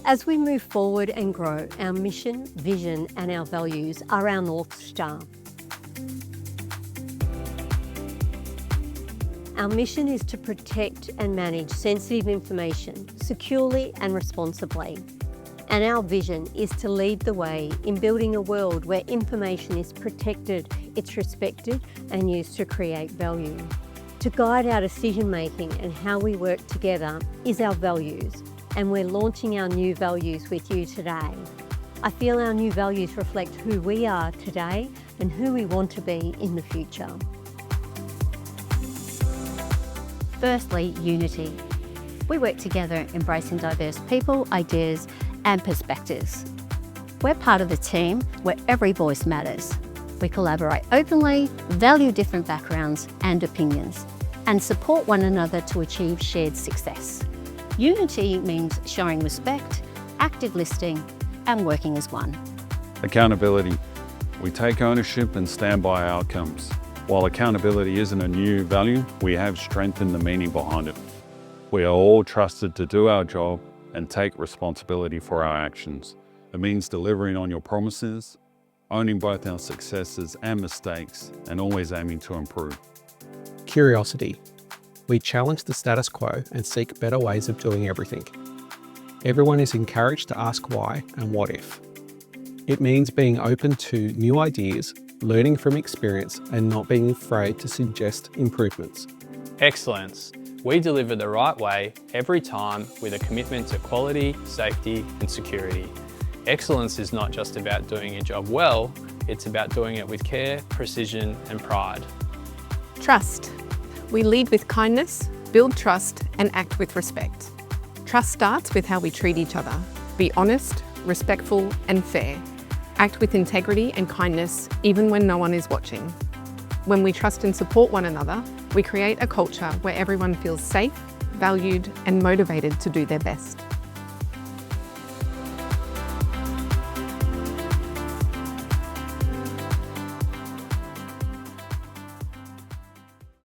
As we move forward and grow, our mission, vision and our values are our North Star. Our mission is to protect and manage sensitive information securely and responsibly. And our vision is to lead the way in building a world where information is protected, it's respected and used to create value. To guide our decision-making and how we work together is our values, and we're launching our new values with you today. I feel our new values reflect who we are today and who we want to be in the future. Firstly, unity. We work together embracing diverse people, ideas and perspectives. We're part of a team where every voice matters. We collaborate openly, value different backgrounds and opinions, and support one another to achieve shared success. Unity means showing respect, active listening and working as one. Accountability. We take ownership and stand by outcomes. While accountability isn't a new value, we have strengthened the meaning behind it. We are all trusted to do our job and take responsibility for our actions. It means delivering on your promises, owning both our successes and mistakes, and always aiming to improve. Curiosity. We challenge the status quo and seek better ways of doing everything. Everyone is encouraged to ask why and what if. It means being open to new ideas, learning from experience and not being afraid to suggest improvements. Excellence. We deliver the right way every time with a commitment to quality, safety and security. Excellence is not just about doing your job well, it's about doing it with care, precision and pride. Trust. We lead with kindness, build trust and act with respect. Trust starts with how we treat each other. Be honest, respectful and fair. Act with integrity and kindness even when no one is watching. When we trust and support one another, we create a culture where everyone feels safe, valued and motivated to do their best.